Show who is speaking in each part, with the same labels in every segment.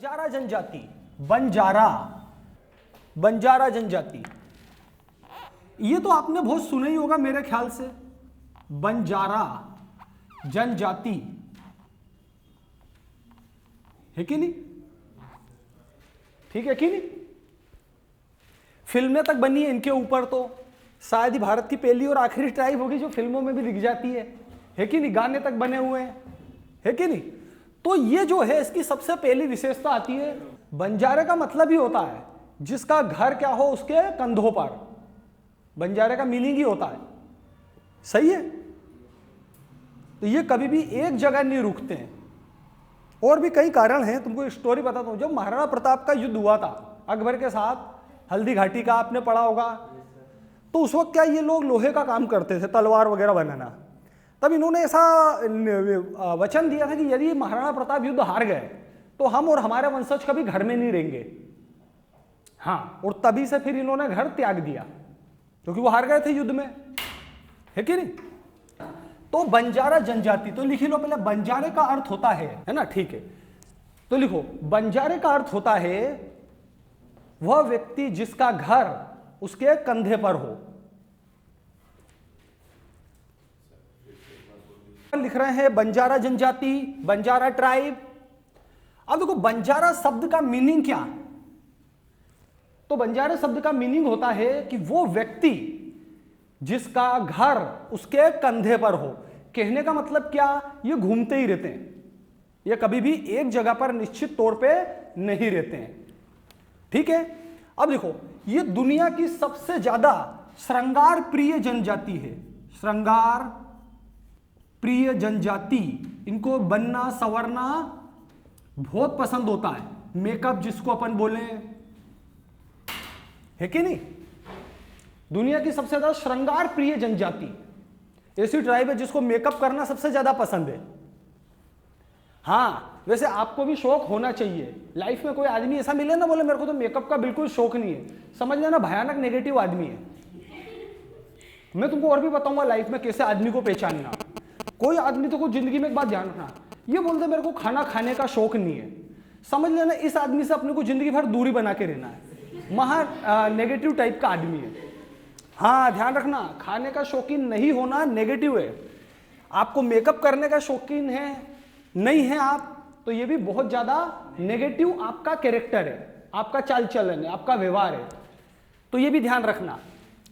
Speaker 1: बंजारा जनजाति, बंजारा जनजाति, ये तो आपने बहुत सुना ही होगा मेरे ख्याल से। बंजारा जनजाति है कि नहीं? ठीक है कि नहीं? फिल्में तक बनी है इनके ऊपर, तो शायद ही भारत की पहली और आखिरी ट्राइब होगी जो फिल्मों में भी दिख जाती है कि नहीं? गाने तक बने हुए हैं, है कि नहीं? तो ये जो है इसकी सबसे पहली विशेषता आती है, बंजारे का मतलब ही होता है जिसका घर क्या हो उसके कंधों पर। बंजारे का मीनिंग ही होता है, सही है? तो ये कभी भी एक जगह नहीं रुकते हैं। और भी कई कारण हैं, तुमको एक स्टोरी बताता हूं। जब महाराणा प्रताप का युद्ध हुआ था अकबर के साथ, हल्दी घाटी का आपने पढ़ा होगा, तो उस वक्त क्या ये लोग लोहे का काम करते थे, तलवार वगैरह बनाना। तब इन्होंने ऐसा वचन दिया था कि यदि महाराणा प्रताप युद्ध हार गए तो हम और हमारे वंशज कभी घर में नहीं रहेंगे। हाँ, और तभी से फिर इन्होंने घर त्याग दिया क्योंकि वो हार गए थे युद्ध में, है कि नहीं? तो बंजारा जनजाति, तो लिख लो पहले, बंजारे का अर्थ होता है ना? ठीक है, तो लिखो, बंजारे का अर्थ होता है वह व्यक्ति जिसका घर उसके कंधे पर हो। लिख रहे हैं बंजारा जनजाति, बंजारा ट्राइब। अब देखो बंजारा शब्द का मीनिंग क्या है? तो बंजारा शब्द का मीनिंग होता है कि वो व्यक्ति जिसका घर उसके कंधे पर हो। कहने का मतलब क्या? ये घूमते ही रहते हैं, ये कभी भी एक जगह पर निश्चित तौर पे नहीं रहते हैं। ठीक है, अब देखो, ये दुनिया की सबसे ज्यादा श्रृंगार प्रिय जनजाति है। श्रृंगार प्रिय जनजाति, इनको बनना संवरना बहुत पसंद होता है, मेकअप जिसको अपन बोले, है कि नहीं? दुनिया की सबसे ज्यादा श्रृंगार प्रिय जनजाति ऐसी ट्राइब है जिसको मेकअप करना सबसे ज्यादा पसंद है। हाँ, वैसे आपको भी शौक होना चाहिए। लाइफ में कोई आदमी ऐसा मिले ना बोले मेरे को तो मेकअप का बिल्कुल शौक नहीं है, समझ लेना भयानक नेगेटिव आदमी है। मैं तुमको और भी बताऊंगा लाइफ में कैसे आदमी को पहचानना। कोई आदमी तो को जिंदगी में एक बात ध्यान रखना, ये बोलते मेरे को खाना खाने का शौक नहीं है, समझ लेना इस आदमी से अपने को जिंदगी भर दूरी बना के रहना है। महा नेगेटिव टाइप का आदमी है। हाँ, ध्यान रखना, खाने का शौकीन नहीं होना नेगेटिव है। आपको मेकअप करने का शौकीन है नहीं है आप, तो ये भी बहुत ज्यादा नेगेटिव आपका कैरेक्टर है, आपका चाल चलन है, आपका व्यवहार है। तो ये भी ध्यान रखना।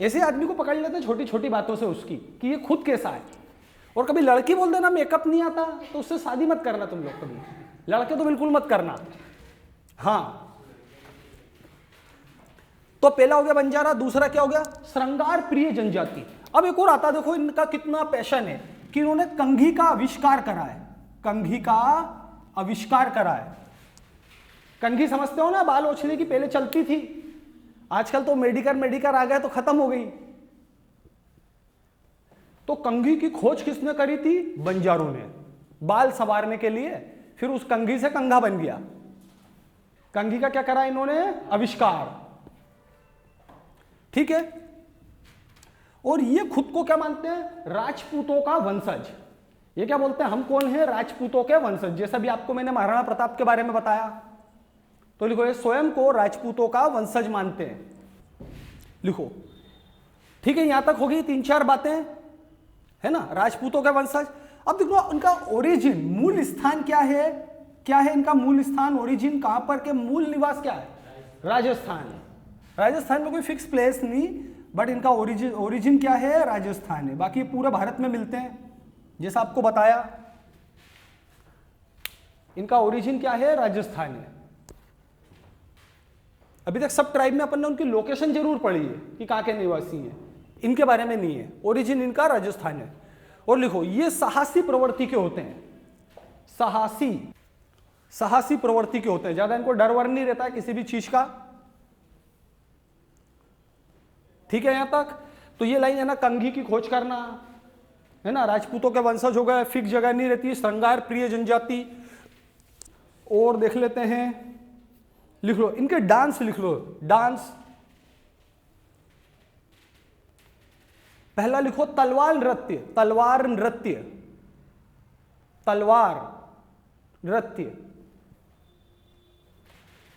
Speaker 1: ऐसे आदमी को पकड़ लेते हैं छोटी छोटी बातों से उसकी कि ये खुद कैसा है। और कभी लड़की बोल देना मेकअप नहीं आता तो उससे शादी मत करना तुम लोग, कभी लड़के तो बिल्कुल मत करना। हाँ, तो पहला हो गया बंजारा, दूसरा क्या हो गया? श्रृंगार प्रिय जनजाति। अब एक और आता, देखो इनका कितना पैशन है कि इन्होंने कंघी का आविष्कार करा है। कंघी का आविष्कार करा है। कंघी समझते हो ना, बाल ओछने की पहले चलती थी, आजकल तो मेडिकर आ गए तो खत्म हो गई। तो कंघी की खोज किसने करी थी? बंजारों ने, बाल संवारने के लिए। फिर उस कंघी से कंघा बन गया। कंघी का क्या करा इन्होंने? आविष्कार। ठीक है, और ये खुद को क्या मानते हैं? राजपूतों का वंशज। ये क्या बोलते हैं? हम कौन है? राजपूतों के वंशज। जैसा भी आपको मैंने महाराणा प्रताप के बारे में बताया, तो लिखो ये स्वयं को राजपूतों का वंशज मानते हैं। लिखो, ठीक है, यहां तक हो गई 3-4 बातें, है ना? राजपूतों के वंशज। अब देखो उनका ओरिजिन, मूल स्थान क्या है? क्या है इनका मूल स्थान? ओरिजिन कहां पर के? मूल निवास क्या है? राजस्थान। राजस्थान में कोई फिक्स प्लेस नहीं, बट इनका ओरिजिन क्या है? राजस्थान है। बाकी पूरे भारत में मिलते हैं, जैसा आपको बताया इनका ओरिजिन क्या है? राजस्थान है। अभी तक सब ट्राइब में अपन ने उनकी लोकेशन जरूर पढ़ी है कि कहां के निवासी हैं, इनके बारे में नहीं है। ओरिजिन इनका राजस्थान है। और लिखो, ये साहसी प्रवृत्ति के होते हैं। साहसी प्रवृत्ति के होते हैं, ज्यादा इनको डर वर नहीं रहता है किसी भी चीज का। ठीक है, यहां तक तो ये लाइन है ना, कंघी की खोज करना, है ना, राजपूतों के वंशज हो गए, फिक्स जगह नहीं रहती, श्रृंगार प्रिय जनजाति। और देख लेते हैं, लिख लो इनके डांस, लिख लो डांस। पहला लिखो तलवार नृत्य। तलवार नृत्य, तलवार नृत्य।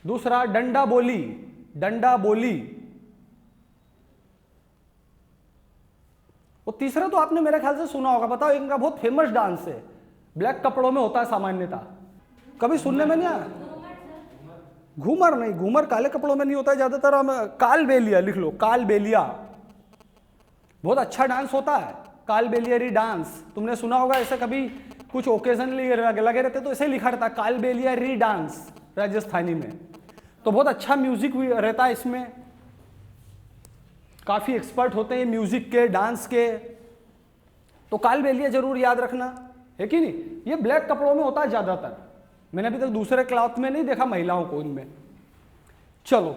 Speaker 1: दूसरा डंडा बोली, डंडा बोली। और तीसरा तो आपने मेरे ख्याल से सुना होगा, बताओ, इनका बहुत फेमस डांस है, ब्लैक कपड़ों में होता है सामान्यता, कभी सुनने में नहीं आया? घूमर नहीं, घूमर काले कपड़ों में नहीं होता है ज्यादातर। हम कालबेलिया लिख लो, कालबेलिया, बहुत अच्छा डांस होता है कालबेलियरी डांस, तुमने सुना होगा ऐसे कभी कुछ ओकेजनली लगे रहते तो ऐसे लिखा रहता कालबेलियरी डांस राजस्थानी में। तो बहुत अच्छा म्यूजिक रहता है इसमें, काफी एक्सपर्ट होते हैं म्यूजिक के, डांस के। तो कालबेलिया जरूर याद रखना, है कि नहीं? ये ब्लैक कपड़ों में होता है ज्यादातर, मैंने अभी तक दूसरे क्लॉथ में नहीं देखा महिलाओं को इनमें। चलो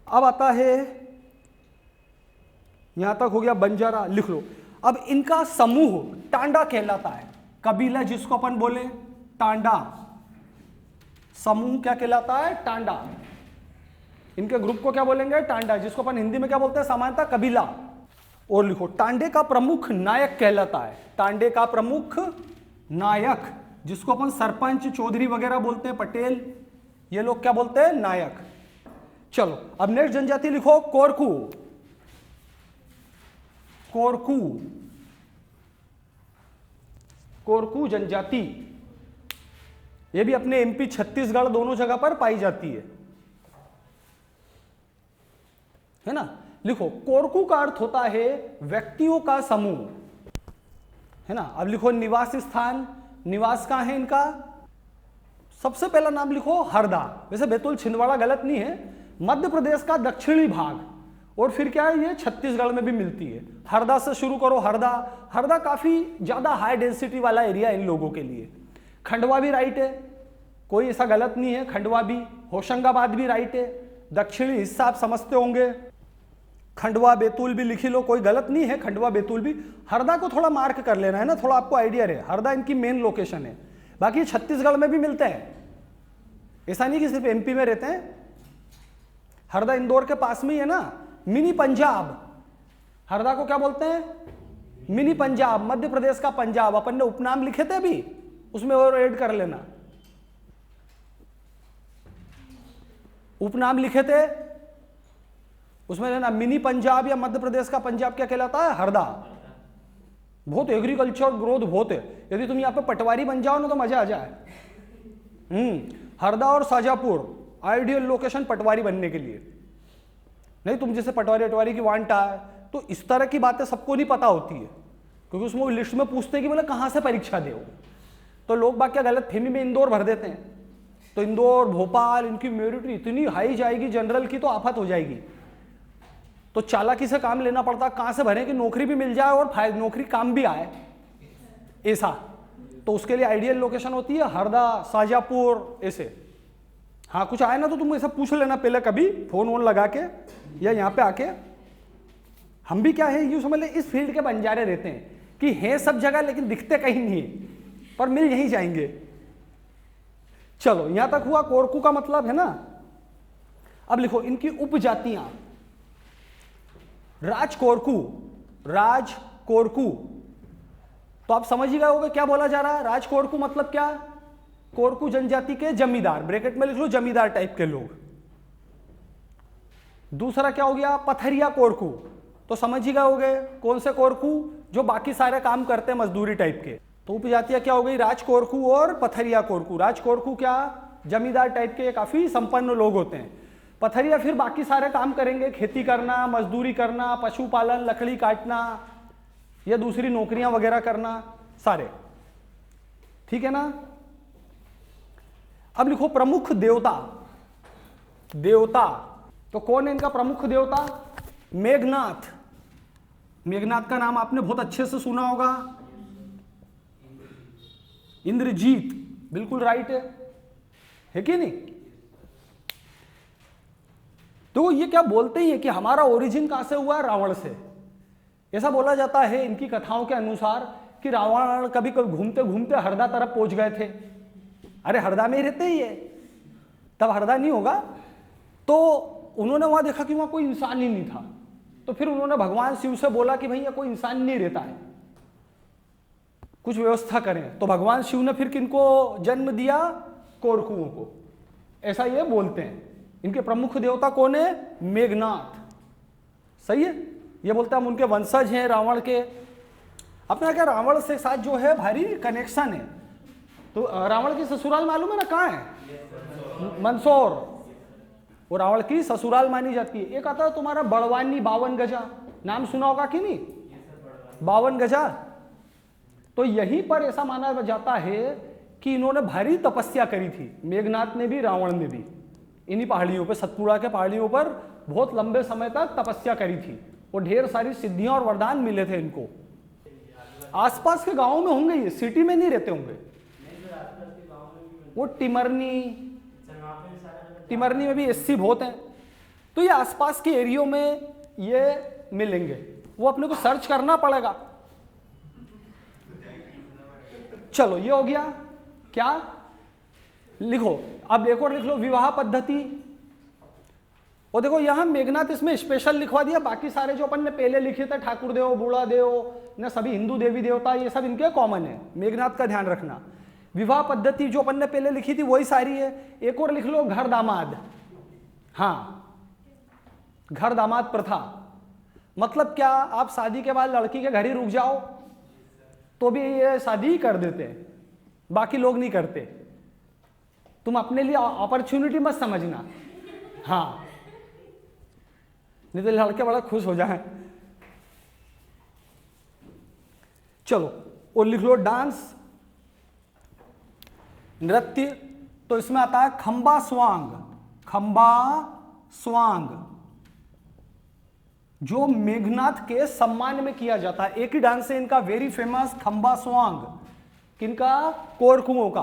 Speaker 1: अब आता है, यहां तक हो गया बंजारा, लिख लो। अब इनका समूह टांडा कहलाता है, कबीला जिसको अपन बोले टांडा, समूह क्या कहलाता है? टांडा। इनके ग्रुप को क्या बोलेंगे? टांडा, जिसको अपन हिंदी में क्या बोलते हैं सामान्यतः? कबीला। और लिखो, टांडे का प्रमुख नायक कहलाता है, टांडे का प्रमुख नायक, जिसको अपन सरपंच, चौधरी वगैरह बोलते हैं, पटेल, ये लोग क्या बोलते हैं? नायक। चलो अब नेक्स्ट जनजाति लिखो, कोरकू। कोरकू, कोरकू जनजाति, ये भी अपने एमपी, छत्तीसगढ़ दोनों जगह पर पाई जाती है ना? लिखो, कोरकू का अर्थ होता है व्यक्तियों का समूह, है ना? अब लिखो निवास स्थान, निवास कहां है इनका? सबसे पहला नाम लिखो हरदा, वैसे बैतूल छिंदवाड़ा गलत नहीं है, मध्य प्रदेश का दक्षिणी भाग, और फिर क्या है, ये छत्तीसगढ़ में भी मिलती है। हरदा से शुरू करो, हरदा। हरदा काफी ज्यादा हाई डेंसिटी वाला एरिया है इन लोगों के लिए। खंडवा भी राइट है, कोई ऐसा गलत नहीं है, खंडवा भी। होशंगाबाद भी राइट है, दक्षिणी हिस्सा आप समझते होंगे। खंडवा बैतूल भी लिखी लो, कोई गलत नहीं है, खंडवा बैतूल भी। हरदा को थोड़ा मार्क कर लेना है ना, थोड़ा आपको आइडिया रहे, हरदा इनकी मेन लोकेशन है। बाकी छत्तीसगढ़ में भी मिलते हैं, ऐसा नहीं कि सिर्फ एमपी में रहते हैं। हरदा इंदौर के पास में ही है ना, मिनी पंजाब। हरदा को क्या बोलते हैं? मिनी पंजाब, मध्य प्रदेश का पंजाब। अपन ने उपनाम लिखे थे अभी, उसमें और ऐड कर लेना, उपनाम लिखे थे उसमें लेना, मिनी पंजाब या मध्य प्रदेश का पंजाब क्या कहलाता है? हरदा। बहुत एग्रीकल्चर ग्रोथ बहुत है, यदि तुम यहाँ पे पटवारी बन जाओ ना तो मजा आ जाए। हरदा और शाजापुर आइडियल लोकेशन पटवारी बनने के लिए। नहीं तुम जैसे पटवारी की वांट है, तो इस तरह की बातें सबको नहीं पता होती है, क्योंकि उसमें लिस्ट में पूछते हैं कि बोले कहाँ से परीक्षा दे, तो लोग बात क्या गलत फहमी में इंदौर भर देते हैं। तो इंदौर, भोपाल, इनकी मेरिट इतनी हाई जाएगी जनरल की तो आफत हो जाएगी। तो चालाकी से काम लेना पड़ता, कहां से भरें कि नौकरी भी मिल जाए और नौकरी काम भी आए, ऐसा। तो उसके लिए आइडियल लोकेशन होती है हरदा, शाजापुर, ऐसे। हाँ कुछ आए ना तो तुम ऐसा पूछ लेना पहले कभी फोन वोन लगा के या यहाँ पे आके। हम भी क्या है यूं समझ ले, इस फील्ड के बंजारे रहते हैं कि हैं सब जगह लेकिन दिखते कहीं नहीं, पर मिल यहीं जाएंगे। चलो यहां तक हुआ कोरकू का मतलब, है ना? अब लिखो इनकी उपजातियां, राजकोरकू, राजकोरकू। तो आप समझ ही गए होंगे क्या बोला जा रहा है। राजकोरकू मतलब क्या? कोरकू जनजाति के जमींदार, ब्रैकेट में लिख लो जमींदार टाइप के लोग। दूसरा क्या हो गया? पथरिया कोरकू। तो समझ ही गए होंगे कौन से कोरकू, जो बाकी सारे काम करते हैं मजदूरी टाइप के। तो उपजातियां क्या हो गई? राजकोरकू और पथरिया कोरकू। राजकोरकू क्या? जमींदार टाइप के, काफी संपन्न लोग होते हैं। पथरिया फिर बाकी सारे काम करेंगे, खेती करना, मजदूरी करना, पशुपालन, लकड़ी काटना या दूसरी नौकरियां वगैरह करना, सारे। ठीक है ना? अब लिखो प्रमुख देवता। देवता तो कौन है इनका प्रमुख देवता? मेघनाथ। मेघनाथ का नाम आपने बहुत अच्छे से सुना होगा। इंद्रजीत, बिल्कुल राइट है कि नहीं? तो ये क्या बोलते ही है कि हमारा ओरिजिन कहां से हुआ? रावण से। ऐसा बोला जाता है इनकी कथाओं के अनुसार कि रावण कभी कभी घूमते घूमते हरदा तरफ पहुंच गए थे। अरे हरदा में ही रहते ही है, तब हरदा नहीं होगा। तो उन्होंने वहां देखा कि वहां कोई इंसान ही नहीं था, तो फिर उन्होंने भगवान शिव से बोला कि भैया कोई इंसान नहीं रहता है, कुछ व्यवस्था करें। तो भगवान शिव ने फिर किनको जन्म दिया? कोरकुओं को। ऐसा ये बोलते हैं। इनके प्रमुख देवता कौन है? मेघनाथ। सही है, ये बोलते हैं हम उनके वंशज हैं रावण के। अपना क्या रावण से साथ जो है भारी कनेक्शन है। तो रावण की ससुराल मालूम है ना कहाँ है? मंदसौर। वो रावण की ससुराल मानी जाती है। एक आता है तुम्हारा बड़वानी 52 गजा, नाम सुना होगा कि नहीं? 52 गजा। तो यहीं पर ऐसा माना जाता है कि इन्होंने भारी तपस्या करी थी, मेघनाथ ने भी रावण ने भी। इन्हीं पहाड़ियों पर, सतपुड़ा के पहाड़ियों पर बहुत लंबे समय तक तपस्या करी थी और ढेर सारी सिद्धियां और वरदान मिले थे इनको। आसपास के गांवों में होंगे, ये सिटी में नहीं रहते होंगे। वो टिमरनी में भी एससी बहुत हैं। तो ये आसपास के एरियो में ये मिलेंगे। वो अपने को सर्च करना पड़ेगा। चलो ये हो गया। क्या लिखो अब एक और लिख लो, विवाह पद्धति। और देखो यहां मेघनाथ इसमें स्पेशल लिखवा दिया। बाकी सारे जो अपन ने पहले लिखे थे, ठाकुर देव, बूढ़ा देव न, सभी हिंदू देवी देवता, ये सब इनके कॉमन है। मेघनाथ का ध्यान रखना। विवाह पद्धति जो अपन ने पहले लिखी थी वही सारी है। एक और लिख लो, घर दामाद। हाँ, घर दामाद प्रथा मतलब क्या? आप शादी के बाद लड़की के घर ही रुक जाओ तो भी ये शादी ही कर देते हैं, बाकी लोग नहीं करते। तुम अपने लिए अपॉर्चुनिटी मत समझना। हाँ, नहीं तो लड़के बड़ा खुश हो जाए। चलो और लिख लो डांस, नृत्य। तो इसमें आता है खंबा स्वांग। खंबा स्वांग जो मेघनाथ के सम्मान में किया जाता है। एक ही डांस है इनका वेरी फेमस, खंबा स्वांग। किनका? कोरकुओं का।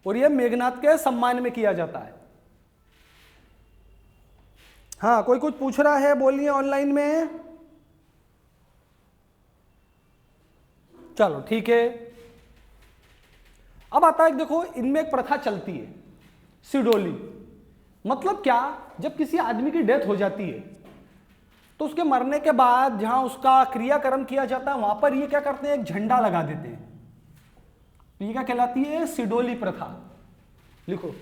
Speaker 1: और ये मेघनाथ के सम्मान में किया जाता है। हाँ, कोई कुछ पूछ रहा है? बोलिए ऑनलाइन में। चलो ठीक है। अब आता है, देखो इनमें एक प्रथा चलती है, सिडोली। मतलब क्या? जब किसी आदमी की डेथ हो जाती है तो उसके मरने के बाद जहां उसका क्रियाकर्म किया जाता है वहां पर ये क्या करते हैं? एक झंडा लगा देते हैं। ये क्या कहलाती है? सिडोली प्रथा। लिखो,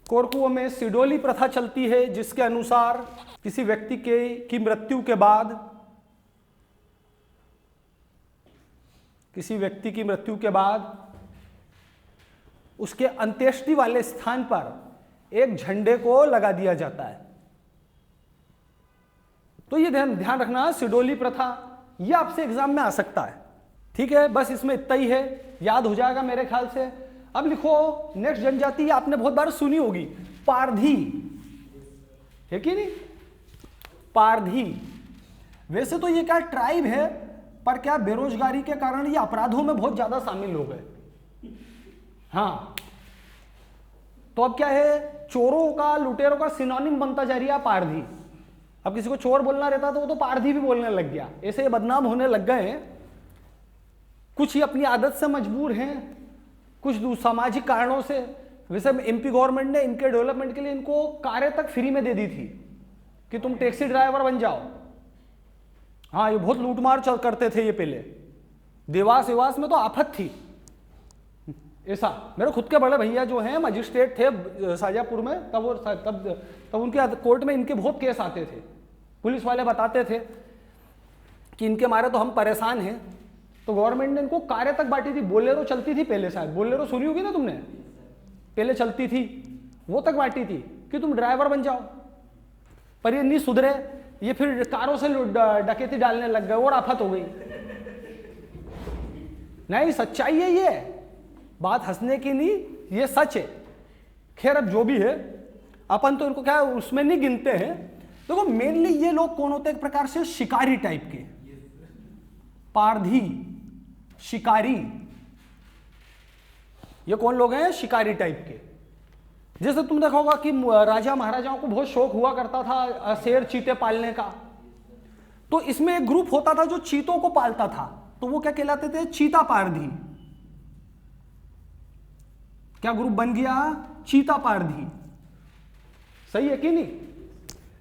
Speaker 1: कोरकुओं में सिडोली प्रथा चलती है, जिसके अनुसार किसी व्यक्ति की मृत्यु के बाद, किसी व्यक्ति की मृत्यु के बाद उसके अंत्येष्टि वाले स्थान पर एक झंडे को लगा दिया जाता है। तो ये ध्यान रखना, सिडोली प्रथा, ये आपसे एग्जाम में आ सकता है। ठीक है, बस इसमें इतना ही है, याद हो जाएगा मेरे ख्याल से। अब लिखो नेक्स्ट जनजाति, आपने बहुत बार सुनी होगी, पारधी, है कि नहीं? पारधी। वैसे तो ये क्या ट्राइब है, पर क्या बेरोजगारी के कारण ये अपराधों में बहुत ज्यादा शामिल हो गए। हाँ, तो अब क्या है? चोरों का, लुटेरों का सिनोनिम बनता जा रहा है पारधी। अब किसी को चोर बोलना रहता तो वो तो पारधी भी बोलने लग गया। ऐसे ये बदनाम होने लग गए हैं। कुछ ही अपनी आदत से मजबूर हैं, कुछ सामाजिक कारणों से। वैसे एमपी गवर्नमेंट ने इनके डेवलपमेंट के लिए इनको कारें तक फ्री में दे दी थी कि तुम टैक्सी ड्राइवर बन जाओ। हाँ, ये बहुत लूटमार करते थे ये पहले। देवास वेवास में तो आफत थी ऐसा। मेरे खुद के बड़े भैया जो हैं मजिस्ट्रेट थे शाजापुर में, तब उनके कोर्ट में इनके बहुत केस आते थे। पुलिस वाले बताते थे कि इनके मारे तो हम परेशान हैं। तो गवर्नमेंट ने इनको कारें तक बांटी थी। बोलेरो चलती थी पहले, शायद बोलेरो सुनी होगी ना तुमने, पहले चलती थी, वो तक बांटी थी कि तुम ड्राइवर बन जाओ। पर ये नहीं सुधरे, ये फिर कारों से डकैती डालने लग गए और आफत हो गई। नहीं, सच्चाई है ये बात, हंसने की नहीं, ये सच है। खैर अब जो भी है, अपन तो इनको क्या उसमें नहीं गिनते हैं। देखो मेनली ये लोग कौन होते हैं? एक प्रकार से शिकारी टाइप के, पारधी, शिकारी। ये कौन लोग हैं? शिकारी टाइप के। जैसे तुम देखा होगा कि राजा महाराजाओं को बहुत शौक हुआ करता था शेर चीते पालने का। तो इसमें एक ग्रुप होता था जो चीतों को पालता था, तो वो क्या कहलाते थे? चीता पारधी। क्या ग्रुप बन गया? चीता पारधी। सही है कि नहीं?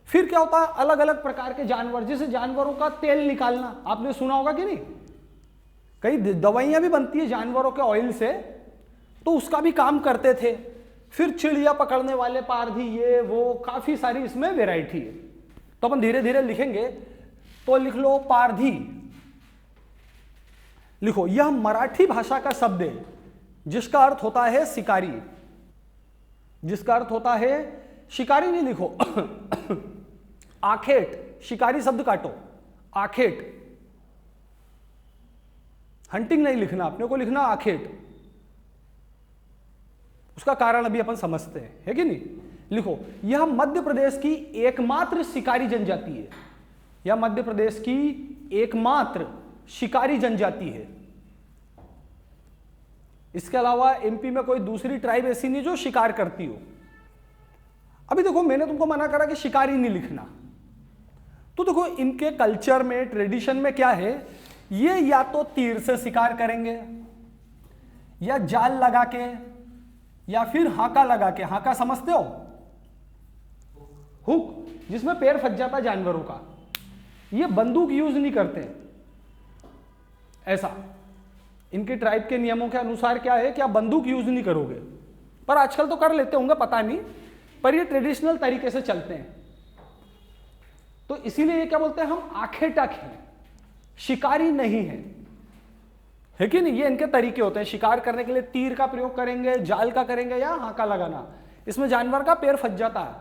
Speaker 1: फिर क्या होता है? अलग अलग प्रकार के जानवर, जैसे जानवरों का तेल निकालना आपने सुना होगा कि नहीं? कई दवाइयां भी बनती है जानवरों के ऑयल से, तो उसका भी काम करते थे। फिर चिड़िया पकड़ने वाले पारधी, ये वो काफी सारी इसमें वेराइटी है। तो अपन धीरे धीरे लिखेंगे। तो लिख लो पारधी, लिखो यह मराठी भाषा का शब्द है जिसका अर्थ होता है शिकारी, जिसका अर्थ होता है शिकारी। नहीं लिखो आखेट, शिकारी शब्द काटो, आखेट। हंटिंग नहीं लिखना, अपने को लिखना आखेट। उसका कारण अभी अपन समझते हैं, है कि नहीं। लिखो यह मध्य प्रदेश की एकमात्र शिकारी जनजाति है, यह मध्य प्रदेश की एकमात्र शिकारी जनजाति है। इसके अलावा एमपी में कोई दूसरी ट्राइब ऐसी नहीं जो शिकार करती हो। अभी देखो मैंने तुमको मना करा कि शिकारी नहीं लिखना, तो देखो इनके कल्चर में, ट्रेडिशन में क्या है, ये या तो तीर से शिकार करेंगे, या जाल लगा के, या फिर हाका लगा के। हाका समझते हो, हुक, जिसमें पैर फंस जाता है जानवरों का। ये बंदूक यूज नहीं करते ऐसा। इनके ट्राइब के नियमों के अनुसार क्या है कि आप बंदूक यूज नहीं करोगे, पर आजकल तो कर लेते होंगे, पता नहीं, पर ये ट्रेडिशनल तरीके से चलते हैं। तो इसीलिए ये क्या बोलते हैं, हम आखेटक हैं, शिकारी नहीं है कि नहीं। ये इनके तरीके होते हैं शिकार करने के लिए। तीर का प्रयोग करेंगे, जाल का करेंगे, या हाका लगाना। इसमें जानवर का पैर फंस जाता है,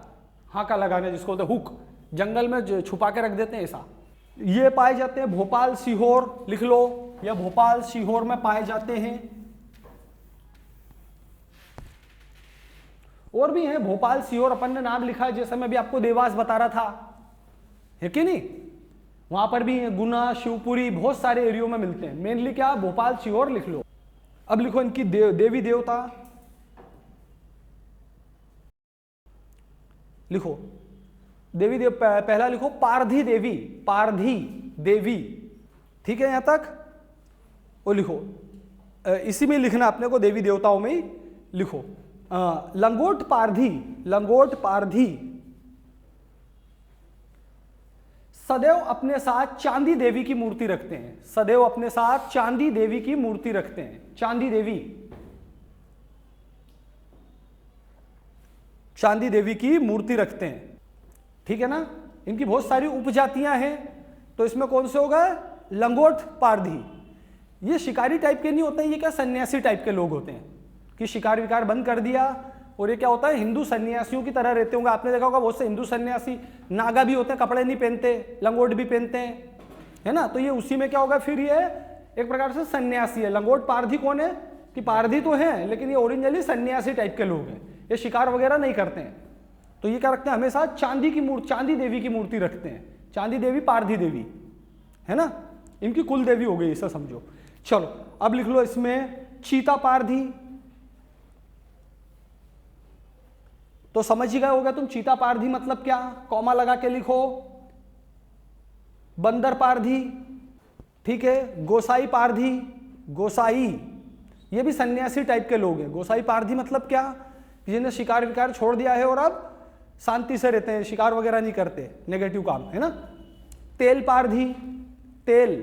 Speaker 1: हाका लगाना जिसको बोलते हैं हुक, जंगल में छुपा के रख देते हैं ऐसा। ये पाए जाते हैं भोपाल, सीहोर, लिख लो, या भोपाल सीहोर में पाए जाते हैं। और भी हैं भोपाल सीहोर, अपन ने नाम लिखा है, जैसे मैं भी आपको देवास बता रहा था, है कि नहीं। वहां पर भी गुना, शिवपुरी, बहुत सारे एरियो में मिलते हैं। मेनली क्या, भोपाल सीहोर लिख लो। अब लिखो इनकी देवी देवता, लिखो देवी देव। पहला लिखो पारधी देवी, पारधी देवी, ठीक है यहां तक। और लिखो इसी में लिखना अपने को, देवी देवताओं में ही लिखो। लंगोट पारधी, लंगोट पारधी सदैव अपने साथ चांदी देवी की मूर्ति रखते हैं, सदैव अपने साथ चांदी देवी की मूर्ति रखते हैं। चांदी देवी, चांदी देवी की मूर्ति रखते हैं, ठीक है ना। इनकी बहुत सारी उपजातियां हैं, तो इसमें कौन से होगा, लंगोट पारधी। ये शिकारी टाइप के नहीं होते हैं, ये क्या सन्यासी टाइप के लोग होते हैं कि शिकार विकार बंद कर दिया, और ये क्या होता है, हिंदू सन्यासियों की तरह रहते होंगे। आपने देखा होगा बहुत से हिंदू सन्यासी नागा भी होते हैं, कपड़े नहीं पहनते, लंगोट भी पहनते हैं, है ना। तो ये उसी में क्या होगा, फिर ये एक प्रकार से सन्यासी है। लंगोट पारधी कौन है, कि पारधी तो हैं लेकिन ये ओरिजिनली सन्यासी टाइप के लोग हैं, ये शिकार वगैरह नहीं करते हैं। तो ये क्या रखते हैं, हमेशा चांदी की मूर्ति, चांदी देवी की मूर्ति रखते हैं। चांदी देवी, पारधी देवी, है ना, इनकी कुल देवी हो गई, ऐसा समझो। चलो अब लिख लो इसमें चीता पारधी। तो समझ ही गए होगा तुम, चीता पारधी मतलब क्या, कॉमा लगा के लिखो। बंदर पारधी, ठीक है। गोसाई पारधी, गोसाई ये भी सन्यासी टाइप के लोग हैं। गोसाई पारधी मतलब क्या, जिन्हें शिकार विकार छोड़ दिया है और अब शांति से रहते हैं, शिकार वगैरह नहीं करते, नेगेटिव काम, है ना। तेल पारधी, तेल,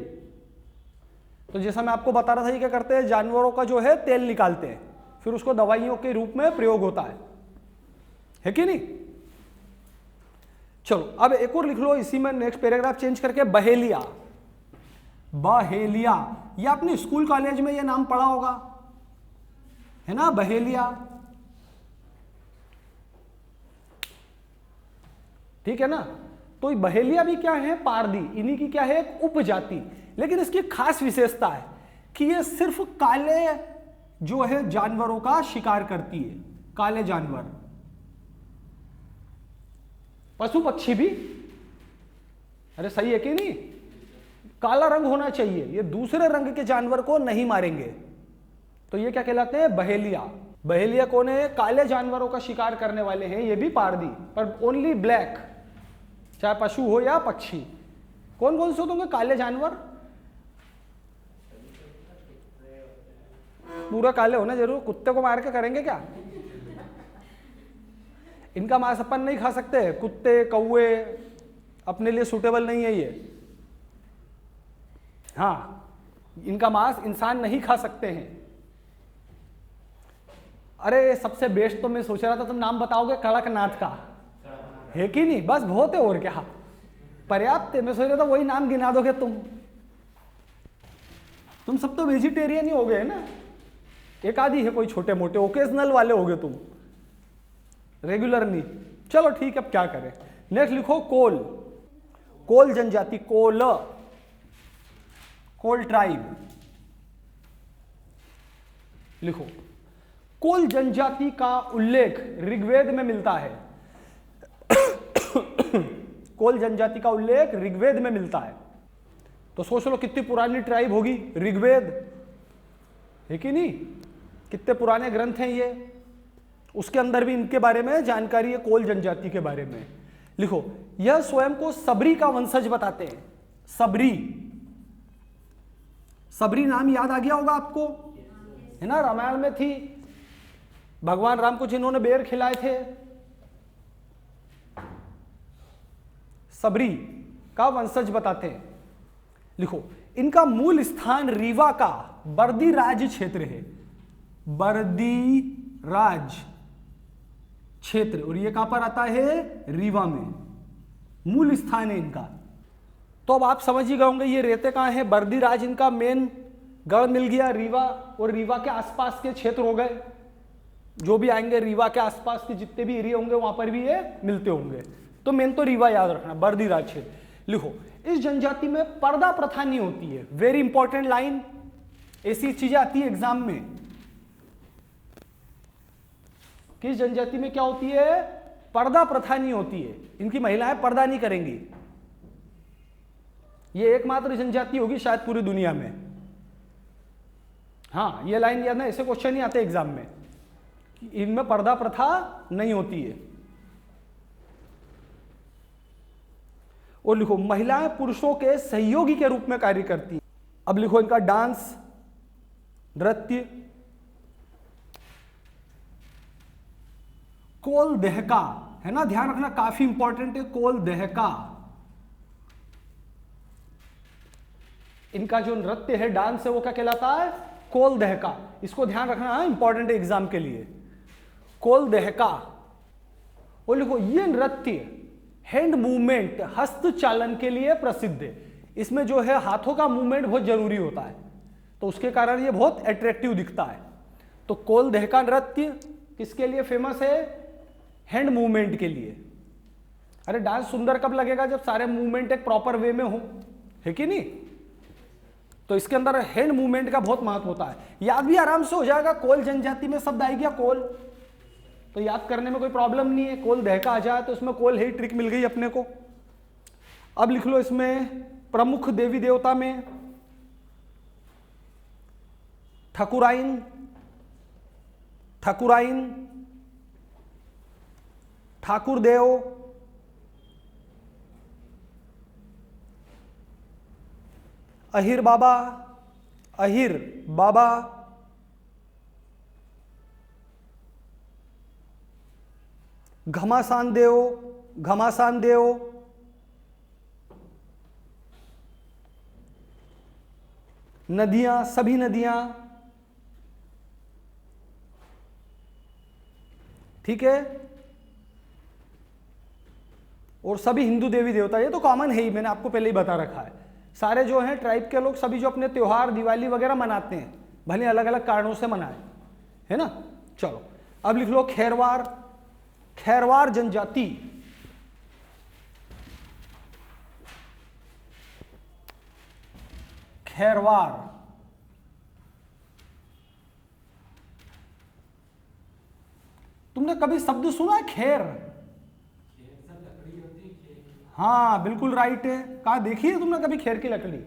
Speaker 1: तो जैसा मैं आपको बता रहा था, ये क्या करते हैं, जानवरों का जो है तेल निकालते हैं, फिर उसको दवाइयों के रूप में प्रयोग होता है कि नहीं। चलो अब एक और लिख लो इसी में, नेक्स्ट पैराग्राफ चेंज करके, बहेलिया। बहेलिया, ये आपने स्कूल कॉलेज में ये नाम पढ़ा होगा, है ना, बहेलिया, ठीक है ना। तो बहेलिया भी क्या है, पारधी, इन्हीं की क्या है, एक उपजाति। लेकिन इसकी खास विशेषता है कि ये सिर्फ काले जो है जानवरों का शिकार करती है, काले जानवर, पशु पक्षी भी। अरे सही है कि नहीं, काला रंग होना चाहिए, ये दूसरे रंग के जानवर को नहीं मारेंगे। तो ये क्या कहलाते हैं, बहेलिया। बहेलिया कौन है, काले जानवरों का शिकार करने वाले हैं, ये भी पारधी, पर ओनली ब्लैक, चाहे पशु हो या पक्षी। कौन कौन से होंगे काले जानवर, पूरा काले होना जरूर। कुत्ते को मार के करेंगे क्या, इनका मांस अपन नहीं खा सकते, कुत्ते कौवे अपने लिए सूटेबल नहीं है ये। हाँ, इनका मांस इंसान नहीं खा सकते हैं। अरे सबसे बेस्ट तो मैं सोच रहा था तुम नाम बताओगे कड़कनाथ का, है कि नहीं? बस बहुत है, और क्या पर्याप्त है। मैं सोच रहा था वही नाम गिना दोगे तुम सब तो वेजिटेरियन ही हो गए ना, एक आधी है कोई छोटे मोटे ओकेजनल वाले हो गए तुम, रेगुलर नहीं। चलो ठीक है, अब क्या करें। नेक्स्ट लिखो कोल, कोल जनजाति, कोल ट्राइब लिखो। कोल जनजाति का उल्लेख ऋग्वेद में मिलता है। कोल जनजाति का उल्लेख ऋग्वेद में मिलता है। तो सोच लो कितनी पुरानी ट्राइब होगी, ऋग्वेद है कि नहीं? कितने पुराने ग्रंथ हैं ये, उसके अंदर भी इनके बारे में जानकारी है, कोल जनजाति के बारे में। लिखो, यह स्वयं को सबरी का वंशज बताते हैं। सबरी, सबरी नाम याद आ गया होगा आपको, है ना? रामायण में थी, भगवान राम को जिन्होंने बेर खिलाए थे, सबरी का वंशज बताते हैं। लिखो, इनका मूल स्थान रीवा का बर्दीराज क्षेत्र है, बर्दीराज क्षेत्र, और ये कहां पर आता है? रीवा में मूल स्थान है इनका। तो अब आप समझ ही गए होंगे ये रहते कहां है। बर्दीराज इनका मेन गढ़ मिल गया रीवा, और रीवा के आसपास के क्षेत्र हो गए। जो भी आएंगे रीवा के आसपास के जितने भी एरिया होंगे वहां पर भी ये मिलते होंगे। तो मेन तो रीवा याद रखना, बर्दीराज क्षेत्र। लिखो, इस जनजाति में पर्दा प्रथा नहीं होती है। वेरी इंपॉर्टेंट लाइन, ऐसी चीजें आती है एग्जाम में। किस जनजाति में क्या होती है? पर्दा प्रथा नहीं होती है। इनकी महिलाएं पर्दा नहीं करेंगी। ये एकमात्र जनजाति होगी शायद पूरी दुनिया में। हाँ, ये लाइन याद ना, ऐसे क्वेश्चन नहीं आते एग्जाम में, इनमें पर्दा प्रथा नहीं होती है। और लिखो, महिलाएं पुरुषों के सहयोगी के रूप में कार्य करती हैं। अब लिखो, इनका डांस, नृत्य, कोल देहका, है ना? ध्यान रखना, काफी इंपॉर्टेंट है कोल देहका। इनका जो नृत्य है, डांस है, वो क्या कहलाता है? कोल देहका। इसको ध्यान रखना, इंपॉर्टेंट है एग्जाम के लिए, कोल देहका। और लिखो, ये नृत्य हैंड मूवमेंट, हस्त चालन के लिए प्रसिद्ध है। इसमें जो है हाथों का मूवमेंट बहुत जरूरी होता है, तो उसके कारण ये बहुत अट्रैक्टिव दिखता है। तो कोल देहका नृत्य किसके लिए फेमस है? हैंड मूवमेंट के लिए। अरे डांस सुंदर कब लगेगा? जब सारे मूवमेंट एक प्रॉपर वे में हो, है कि नहीं? तो इसके अंदर हैंड मूवमेंट का बहुत महत्व होता है। याद भी आराम से हो जाएगा, कोल जनजाति में शब्द आ गया कोल, तो याद करने में कोई प्रॉब्लम नहीं है। कोल देहका आ जाए तो उसमें कोल है, ट्रिक मिल गई अपने को। अब लिख लो इसमें प्रमुख देवी देवता में ठकुराइन, ठकुराइन, ठाकुर देव, अहिर बाबा, अहिर बाबा, घमासान देव, घमासान देव, नदियां, सभी नदियां, ठीक है, और सभी हिंदू देवी देवता। ये तो कॉमन है ही, मैंने आपको पहले ही बता रखा है। सारे जो हैं ट्राइब के लोग, सभी जो अपने त्योहार दिवाली वगैरह मनाते हैं, भले अलग अलग कारणों से मनाए, है ना? चलो अब लिख लो खैरवार, खैरवार जनजाति, खैरवार, तुमने कभी शब्द सुना है खैर? हाँ बिल्कुल राइट है। कहा देखी है तुमने कभी खैर की लकड़ी?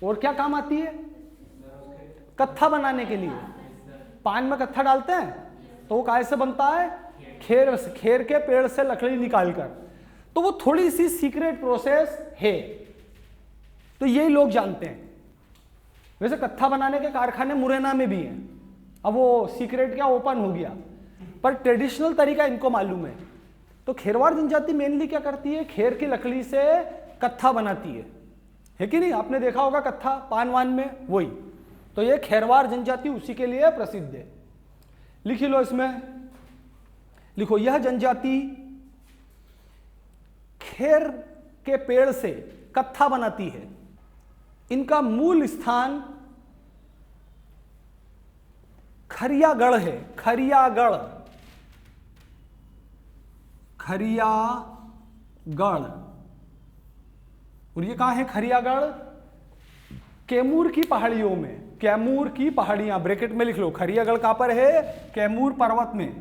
Speaker 1: और क्या काम आती है? कत्था बनाने के लिए। पान में कत्था डालते हैं तो वो काहे से बनता है? खेर से, खेर के पेड़ से लकड़ी निकालकर। तो वो थोड़ी सी सीक्रेट प्रोसेस है, तो यही लोग जानते हैं। वैसे कत्था बनाने के कारखाने मुरैना में भी हैं, अब वो सीक्रेट क्या ओपन हो गया, पर ट्रेडिशनल तरीका इनको मालूम है। तो खेरवार जनजाति मेनली क्या करती है? खेर की लकड़ी से कत्था बनाती है कि नहीं? आपने देखा होगा कत्था पान वान में, वही। तो ये खेरवार जनजाति उसी के लिए प्रसिद्ध है। लिख लो इसमें, लिखो यह जनजाति खेर के पेड़ से कत्था बनाती है। इनका मूल स्थान खरियागढ़ है। खरियागढ़, खरियागढ़। और ये कहां है खरियागढ़? कैमूर की पहाड़ियों में। कैमूर की पहाड़ियां ब्रैकेट में लिख लो। खरियागढ़ कहां पर है? कैमूर पर्वत में।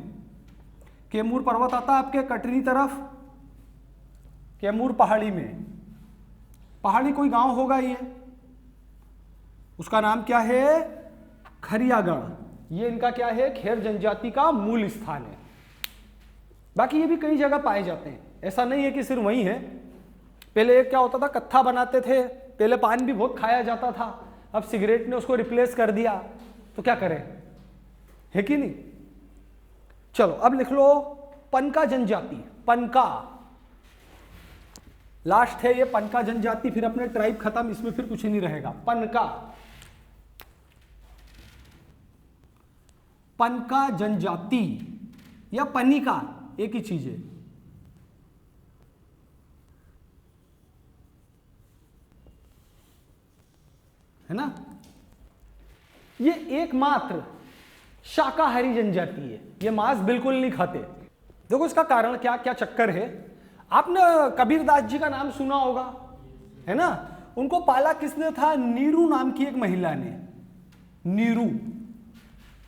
Speaker 1: कैमूर पर्वत आता है आपके कटनी तरफ, कैमूर पहाड़ी में। पहाड़ी कोई गांव होगा ये, उसका नाम क्या है? खरियागढ़। ये इनका क्या है? खेर जनजाति का मूल स्थान है। बाकी ये भी कई जगह पाए जाते हैं, ऐसा नहीं है कि सिर्फ वही है। पहले क्या होता था, कत्था बनाते थे, पहले पान भी बहुत खाया जाता था, अब सिगरेट ने उसको रिप्लेस कर दिया, तो क्या करें, है कि नहीं। चलो अब लिख लो पनका जनजाति। पनका लास्ट है ये, पनका जनजाति, फिर अपने ट्राइब खत्म, इसमें फिर कुछ नहीं रहेगा। पनका, पनका जनजाति या पनिका एक ही चीज है ना। ये एकमात्र शाकाहारी जनजाति है, ये मांस बिल्कुल नहीं खाते। देखो इसका कारण क्या क्या चक्कर है। आपने कबीरदास जी का नाम सुना होगा, है ना। उनको पाला किसने था? नीरू नाम की एक महिला ने। नीरू,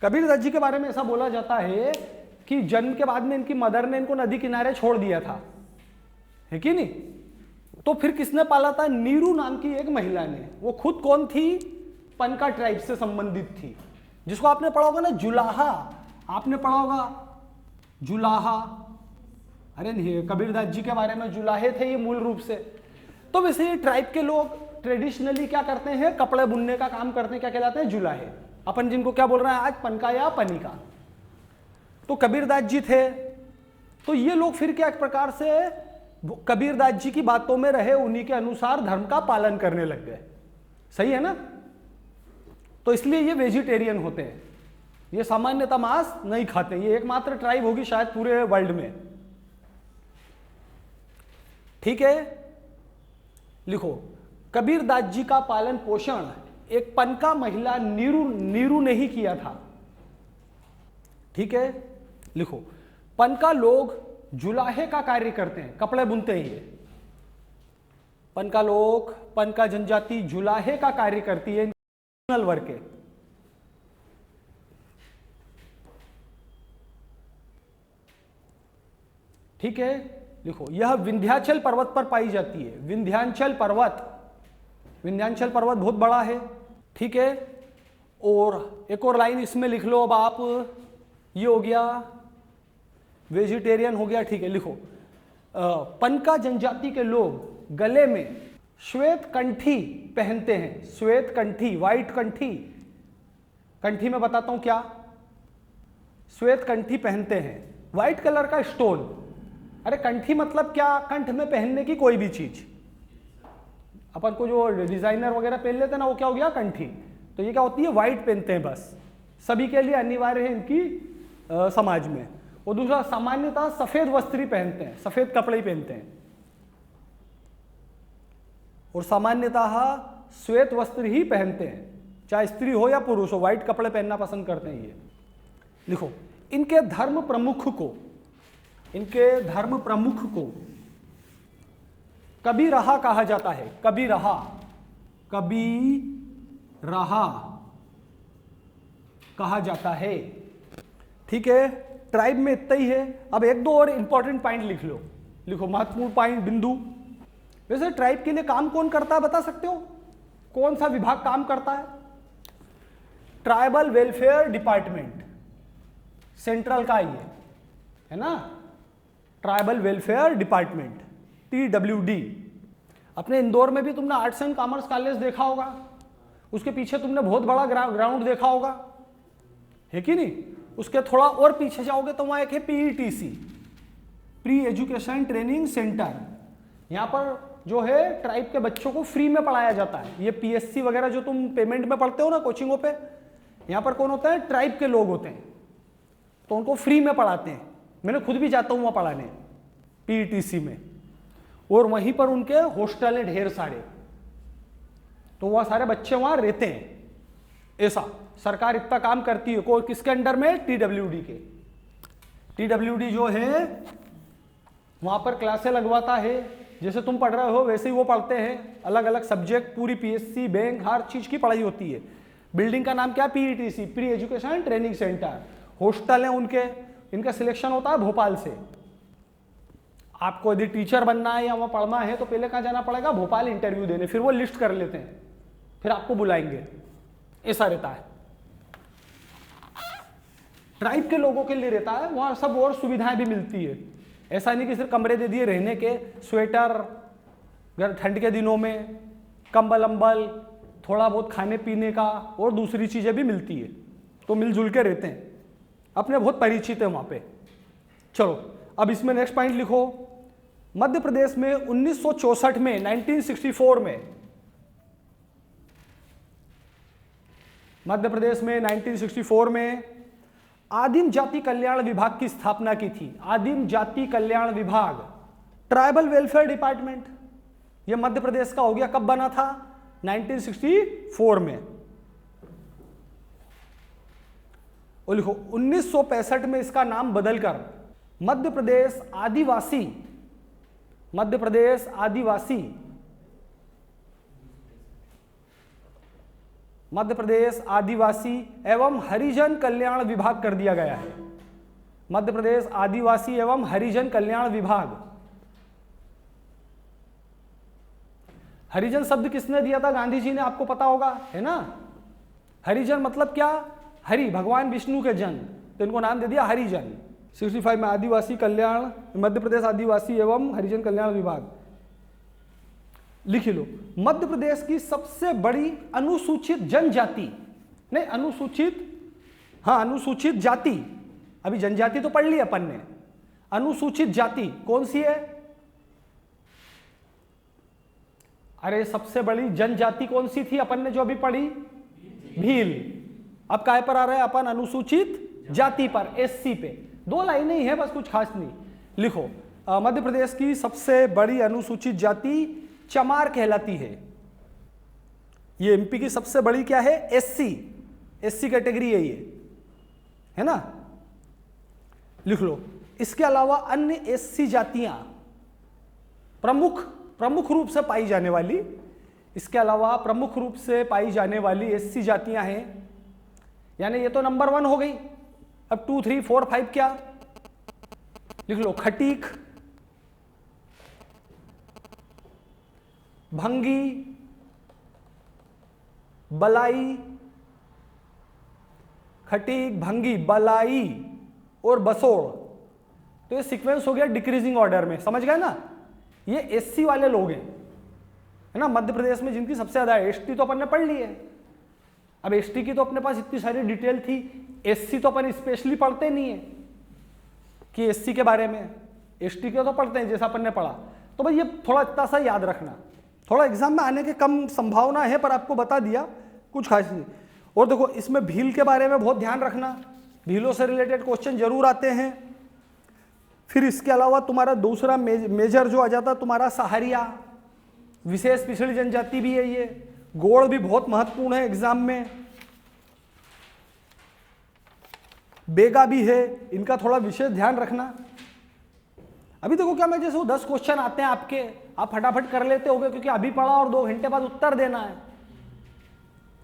Speaker 1: कबीरदास जी के बारे में ऐसा बोला जाता है कि जन्म के बाद में इनकी मदर ने इनको नदी किनारे छोड़ दिया था, है कि नहीं। तो फिर किसने पाला था? नीरू नाम की एक महिला ने। वो खुद कौन थी? पनका ट्राइब से संबंधित थी, जिसको आपने पढ़ा होगा ना, जुलाहा। आपने पढ़ा होगा जुलाहा। अरे नहीं, कबीरदास जी के बारे में जुलाहे थे ये मूल रूप से। तो वैसे ये ट्राइब के लोग ट्रेडिशनली क्या करते हैं? कपड़े बुनने का काम करते हैं, क्या कहलाते हैं? जुलाहे। अपन जिनको क्या बोल रहे हैं आज? पनका या पनिका। तो कबीरदास जी थे, तो ये लोग फिर क्या एक प्रकार से कबीरदास जी की बातों में रहे, उन्हीं के अनुसार धर्म का पालन करने लग गए। सही है ना। तो इसलिए ये वेजिटेरियन होते हैं, ये सामान्यतः मांस नहीं खाते। ये एकमात्र ट्राइब होगी शायद पूरे वर्ल्ड में, ठीक है। लिखो कबीरदास जी का पालन पोषण एक पनका महिला नीरू ने ही किया था, ठीक है। लिखो पनका लोग जुलाहे का कार्य करते हैं, कपड़े बुनते हैं। ये पनका लोग, पनका जनजाति जुलाहे का कार्य करती है, वर्ग के। ठीक है। लिखो यह विंध्याचल पर्वत पर पाई जाती है। विंध्याचल पर्वत, विंध्याचल पर्वत बहुत बड़ा है, ठीक है। और एक और लाइन इसमें लिख लो अब आप, ये हो गया वेजिटेरियन हो गया, ठीक है। लिखो पनका जनजाति के लोग गले में श्वेत कंठी पहनते हैं। श्वेत कंठी, व्हाइट कंठी। कंठी में बताता हूं क्या, श्वेत कंठी पहनते हैं, व्हाइट कलर का स्टोन। अरे कंठी मतलब क्या? कंठ में पहनने की कोई भी चीज। अपन को जो डिजाइनर वगैरह पहन लेते हैं ना, वो क्या हो गया? कंठी। तो ये क्या होती है? व्हाइट पहनते हैं बस, सभी के लिए अनिवार्य है इनकी समाज में। और दूसरा सामान्यतः सफेद वस्त्र ही पहनते हैं, सफेद कपड़े ही पहनते हैं। और सामान्यतः श्वेत वस्त्र ही पहनते हैं, चाहे स्त्री हो या पुरुष हो, व्हाइट कपड़े पहनना पसंद करते हैं ये। लिखो इनके धर्म प्रमुख को, इनके धर्म प्रमुख को कबीरहा कहा जाता है। कबीरहा, कबीरहा कहा जाता है, ठीक है। ट्राइब में इतना ही है। अब एक दो और इंपॉर्टेंट पॉइंट लिख लो। लिखो महत्वपूर्ण पॉइंट, बिंदु। वैसे ट्राइब के लिए काम कौन करता है, बता सकते हो? कौन सा विभाग काम करता है? ट्राइबल वेलफेयर डिपार्टमेंट, सेंट्रल का ये है ना, ट्राइबल वेलफेयर डिपार्टमेंट, TWD। अपने इंदौर में भी तुमने आर्ट्स एंड कॉमर्स कॉलेज देखा होगा, उसके पीछे तुमने बहुत बड़ा ग्राउंड देखा होगा, है कि नहीं। उसके थोड़ा और पीछे जाओगे तो वहां एक है PETC, pre education training centre. यहाँ पर जो है ट्राइब के बच्चों को फ्री में पढ़ाया जाता है। ये पीएससी वगैरह जो तुम पेमेंट में पढ़ते हो ना कोचिंगों पे, यहाँ पर कौन होता है? ट्राइब के लोग होते हैं, तो उनको फ्री में पढ़ाते हैं। मैंने खुद भी जाता हूँ वहाँ पढ़ाने पीईटीसी में, और वहीं पर उनके हॉस्टल है ढेर सारे, तो वह सारे बच्चे वहाँ रहते हैं। ऐसा सरकार इतना काम करती है। कोई किसके अंडर में? टीडब्ल्यूडी के। टीडब्ल्यूडी जो है वहाँ पर क्लासें लगवाता है, जैसे तुम पढ़ रहे हो वैसे ही वो पढ़ते हैं, अलग अलग सब्जेक्ट, पूरी पीएससी, बैंक, हर चीज़ की पढ़ाई होती है। बिल्डिंग का नाम क्या? PETC, pre education training centre. Hostel है उनके, इनका सिलेक्शन होता है भोपाल से। आपको यदि टीचर बनना है या वहाँ पढ़ना है तो पहले कहाँ जाना पड़ेगा? भोपाल इंटरव्यू देने, फिर वो लिस्ट कर लेते हैं, फिर आपको बुलाएंगे। ऐसा रहता है। ट्राइब के लोगों के लिए रहता है, वहाँ सब और सुविधाएं भी मिलती है। ऐसा नहीं कि सिर्फ कमरे दे दिए रहने के, स्वेटर, ठंड के दिनों में कंबल अम्बल, थोड़ा बहुत खाने पीने का और दूसरी चीज़ें भी मिलती है, तो मिलजुल के रहते हैं, अपने बहुत परिचित है वहाँ पे। चलो अब इसमें नेक्स्ट पॉइंट लिखो। मध्य प्रदेश में 1964 में 1964 में मध्य प्रदेश में 1964 में आदिम जाति कल्याण विभाग की स्थापना की थी। आदिम जाति कल्याण विभाग, ट्राइबल वेलफेयर डिपार्टमेंट, यह मध्य प्रदेश का हो गया। कब बना था? 1964 में। और लिखो 1965 में इसका नाम बदलकर मध्य प्रदेश आदिवासी मध्य प्रदेश आदिवासी एवं हरिजन कल्याण विभाग कर दिया गया है। मध्य प्रदेश आदिवासी एवं हरिजन कल्याण विभाग। हरिजन शब्द किसने दिया था? गांधी जी ने, आपको पता होगा, है ना। हरिजन मतलब क्या? हरि, भगवान विष्णु के जन, तो इनको नाम दे दिया हरिजन। 65 में आदिवासी कल्याण, मध्य प्रदेश आदिवासी एवं हरिजन कल्याण विभाग। लिख लो, मध्य प्रदेश की सबसे बड़ी अनुसूचित जनजाति, नहीं अनुसूचित जाति, अभी जनजाति तो पढ़ ली अपन ने, अनुसूचित जाति कौन सी है? अरे सबसे बड़ी जनजाति कौन सी थी अपन ने जो अभी पढ़ी? भील। अब काय पर आ रहे हैं अपन? अनुसूचित जाति पर, एससी पे। 2 लाइनें ही है बस, कुछ खास नहीं। लिखो, मध्य प्रदेश की सबसे बड़ी अनुसूचित जाति चमार कहलाती है। ये एमपी की सबसे बड़ी क्या है? एससी कैटेगरी है ये, है ना। लिख लो, इसके अलावा अन्य एससी जातियां प्रमुख रूप से पाई जाने वाली, इसके अलावा प्रमुख रूप से पाई जाने वाली एससी जातियां हैं, यानी ये तो नंबर 1 हो गई। अब 2, 3, 4, 5 क्या? लिख लो, खटीक, भंगी, बलाई, खटीक, भंगी, बलाई और बसोड़। तो ये सीक्वेंस हो गया डिक्रीजिंग ऑर्डर में, समझ गए ना। ये एससी वाले लोग हैं, है ना, मध्य प्रदेश में जिनकी सबसे ज्यादा है। एसटी तो अपन ने पढ़ ली है। अब एसटी की तो अपने पास इतनी सारी डिटेल थी, एससी तो अपन स्पेशली पढ़ते नहीं है कि एससी के बारे में, एसटी के तो पढ़ते हैं जैसा अपन ने पढ़ा। तो भाई ये थोड़ा इतना सा याद रखना, थोड़ा एग्जाम में आने की कम संभावना है, पर आपको बता दिया, कुछ खास नहीं। और देखो, इसमें भील के बारे में बहुत ध्यान रखना, भीलों से रिलेटेड क्वेश्चन जरूर आते हैं। फिर इसके अलावा तुम्हारा दूसरा मेजर जो आ जाता तुम्हारा सहारिया, विशेष पिछड़ी जनजाति भी है ये। गोड़ भी बहुत महत्वपूर्ण है एग्जाम में। बेगा भी है, इनका थोड़ा विशेष ध्यान रखना। अभी देखो क्या, मैं जैसे वो 10 क्वेश्चन आते हैं आपके, आप फटाफट कर लेते होगे क्योंकि अभी पढ़ा और 2 घंटे बाद उत्तर देना है,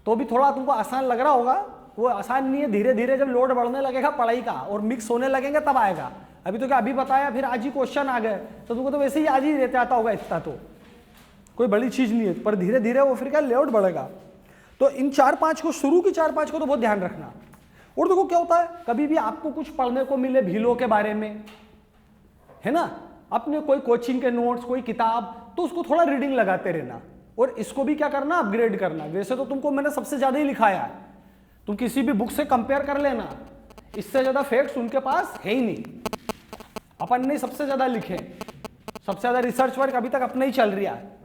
Speaker 1: तो भी थोड़ा तुमको आसान लग रहा होगा। वो आसान नहीं है, धीरे धीरे जब लोड बढ़ने लगेगा पढ़ाई का और मिक्स होने लगेंगे तब आएगा। अभी तो क्या अभी बताया फिर आज ही क्वेश्चन आ गए, तो तुमको तो वैसे ही आज ही रहते आता होगा, इतना तो कोई बड़ी चीज नहीं है, पर धीरे धीरे वो फिर क्या लोड बढ़ेगा। तो इन 4-5 को, शुरू की 4-5 को तो बहुत ध्यान रखना। और देखो क्या होता है, कभी भी आपको कुछ पढ़ने को मिले भीलों के बारे में, है ना, अपने कोई कोचिंग के नोट्स, कोई किताब, तो उसको थोड़ा रीडिंग लगाते रहना और इसको भी क्या करना, अपग्रेड करना। वैसे तो तुमको मैंने सबसे ज्यादा ही लिखाया है, तुम किसी भी बुक से कंपेयर कर लेना, इससे ज्यादा फैक्ट्स उनके पास है ही नहीं, अपन ने सबसे ज्यादा लिखे, सबसे ज्यादा रिसर्च वर्क अभी तक अपना ही चल रहा है।